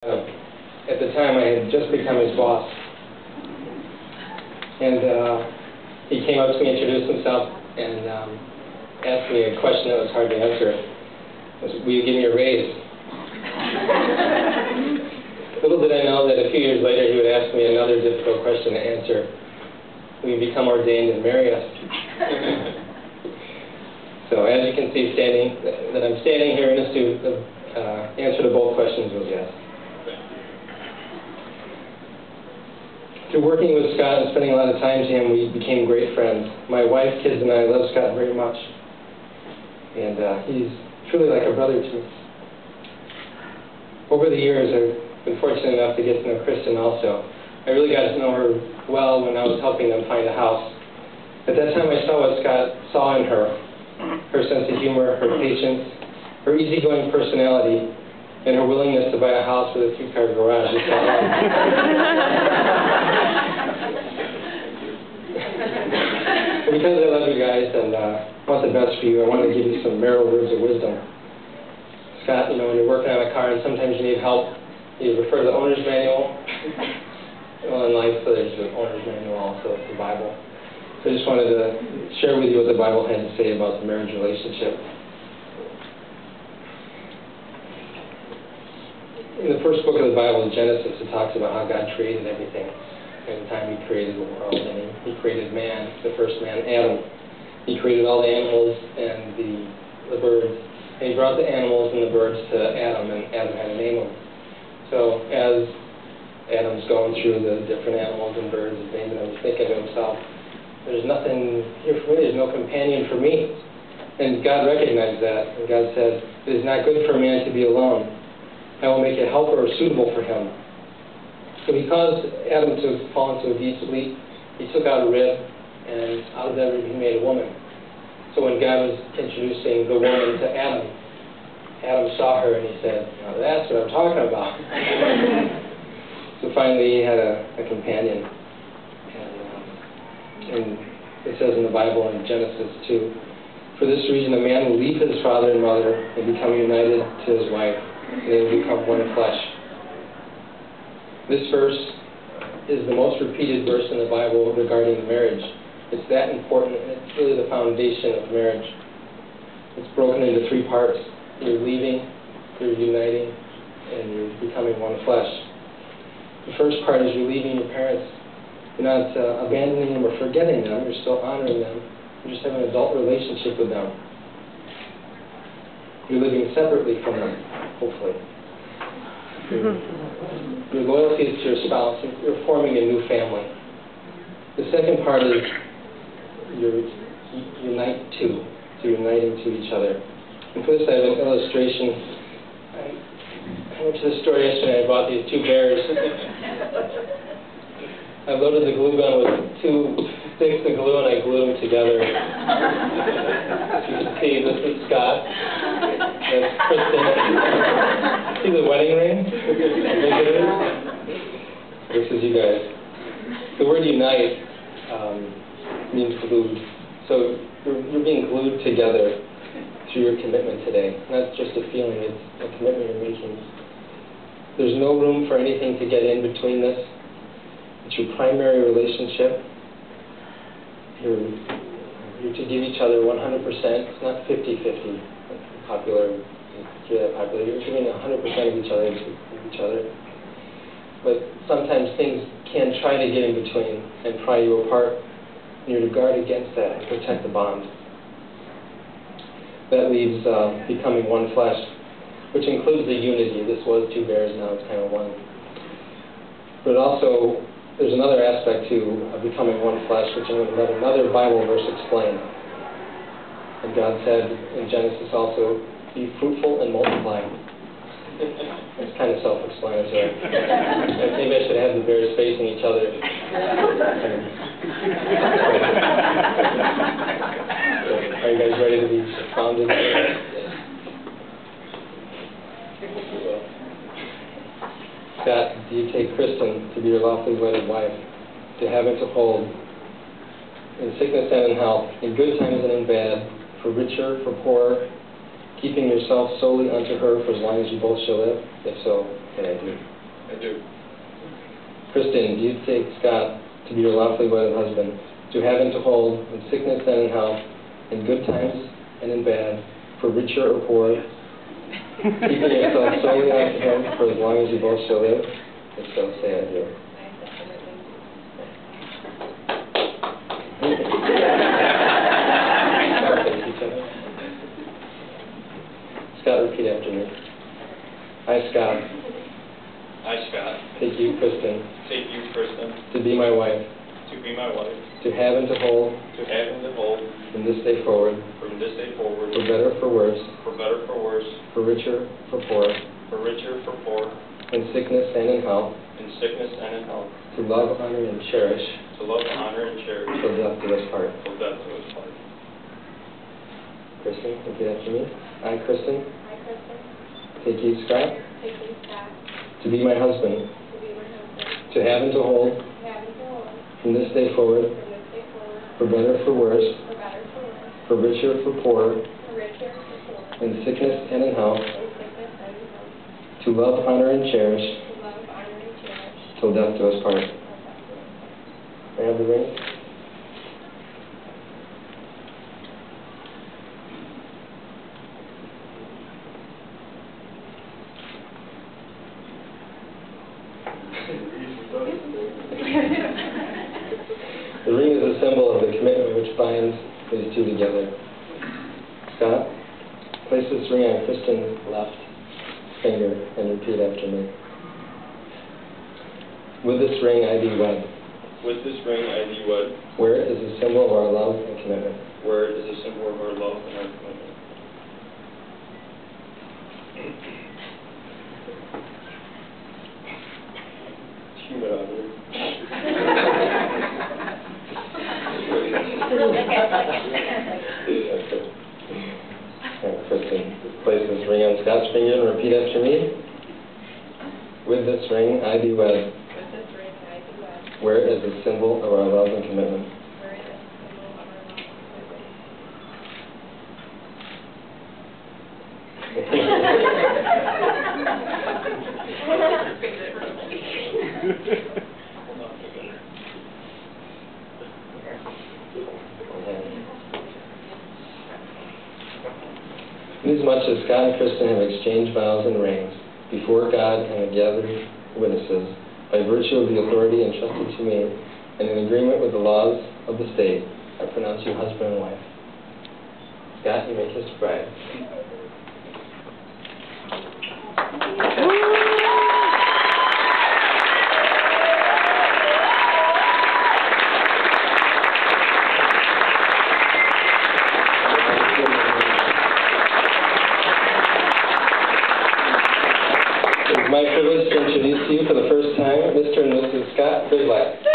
At the time, I had just become his boss, and he came up to me, introduced himself, and asked me a question that was hard to answer. It was, "Will you give me a raise?" Little did I know that a few years later he would ask me another difficult question to answer: "Will you become ordained and marry us?" So as you can see, I'm standing here in a suit, the answer to both questions was yes. Through working with Scott and spending a lot of time with him, we became great friends. My wife, kids, and I love Scott very much. And he's truly like a brother to me. Over the years, I've been fortunate enough to get to know Kristin also. I really got to know her well when I was helping them find a house. At that time, I saw what Scott saw in her: her sense of humor, her patience, her easygoing personality, and her willingness to buy a house with a 3-car garage. Because I love you guys and want the best for you, I want to give you some marital words of wisdom. Scott, when you're working on a car and sometimes you need help, you refer to the owner's manual. Well, in life, there's an owner's manual also, it's the Bible. So I just wanted to share with you what the Bible had to say about the marriage relationship. In the first book of the Bible, Genesis, it talks about how God created everything. At the time He created the world, and He created man, the first man, Adam. He created all the animals and the birds. And He brought the animals and the birds to Adam, and Adam had to name them. So as Adam's going through the different animals and birds and naming them, he's thinking to himself, there's nothing here for me, there's no companion for me. And God recognized that, and God said, it is not good for man to be alone. I will make a helper suitable for him. So He caused Adam to fall into a deep sleep. He took out a rib, and out of that rib He made a woman. So when God was introducing the woman to Adam, Adam saw her and he said, now that's what I'm talking about. So finally he had a companion. And it says in the Bible in Genesis 2, for this reason a man will leave his father and mother and become united to his wife, and they will become one flesh. This verse is the most repeated verse in the Bible regarding marriage. It's that important, and it's really the foundation of marriage. It's broken into 3 parts. You're leaving, you're uniting, and you're becoming one flesh. The first part is you're leaving your parents. You're not abandoning them or forgetting them. You're still honoring them. You're just having an adult relationship with them. You're living separately from them, hopefully. Your loyalty is to your spouse. You're forming a new family. The second part is you're uniting to each other. And for this I have an illustration. I went to the store yesterday and I bought these 2 bears. I loaded the glue gun with 2 sticks of glue and I glued them together. As you can see, this is Scott. That's Kristin. See the wedding ring? Look at it. This is you guys. The word unite means glued. So you're being glued together through your commitment today. Not just a feeling, it's a commitment you're making. There's no room for anything to get in between this. It's your primary relationship. You're to give each other 100%. It's not 50-50. Popular, you're that popular. You're giving 100% of each other. But sometimes things can try to get in between and pry you apart. And you're to guard against that and protect the bond. That leaves becoming one flesh, which includes the unity. This was 2 bears, now it's kind of one. But also, there's another aspect to becoming one flesh, which I'm going to let another Bible verse explain. And God said in Genesis also, be fruitful and multiply. It's kind of self-explanatory. Maybe I should have the bears facing each other. Are you guys ready to be founded? Scott, do you take Kristin to be your lawfully wedded wife, to have and to hold, in sickness and in health, in good times and in bad, for richer, for poorer, keeping yourself solely unto her for as long as you both shall live? If so, can I do? I do. Kristin, do you take Scott to be your lawfully wedded husband, to have and to hold, in sickness and in health, in good times and in bad, for richer or poorer, keeping yourself solely unto him for as long as you both shall live? If so, say I do. Scott, repeat after me. I, Scott. I, Scott. Take you, Kristin. Take you, Kristin. To be my wife. To be my wife. To have and to hold. To have and to hold. From this day forward. From this day forward. For better, for worse. For better, for worse. For richer, for poorer. For richer, for poor. In sickness and in health. In sickness and in health. To love, honor, and cherish. To love, honor, and cherish. Till death do us part. Till death do us part. Kristin, repeat after me. I, Kristin. I, Kristin. Take you, Scott. Take you, Scott. To be my husband. To be my husband. To have and to hold. To have and to hold. From this day forward. From this day forward. For better, for worse. For better, for worse. For richer, for poorer. For richer, for poorer. In sickness and in health. In sickness and in health. To love, honor, and cherish. To love, honor, and cherish. Till death do us part. May I have the ring? The ring is a symbol of the commitment which binds these two together. Scott, place this ring on Kristin's left finger and repeat after me. With this ring I thee wed. With this ring I thee wed. Where it is a symbol of our love and commitment. Where it is a symbol of our love and our commitment. Humor out here. Kristin, place this ring on Scott's finger and repeat after me. With this ring I thee wed. With this ring I thee wed. Where it is a symbol of our love and commitment. Where it is a symbol of our love and commitment. Inasmuch as Scott and Kristin have exchanged vows and rings before God and the gathered witnesses, by virtue of the authority entrusted to me, and in agreement with the laws of the state, I pronounce you husband and wife. Scott, you may kiss the bride. It's my privilege to introduce to you for the first time Mr. and Mrs. Scott Goodlight.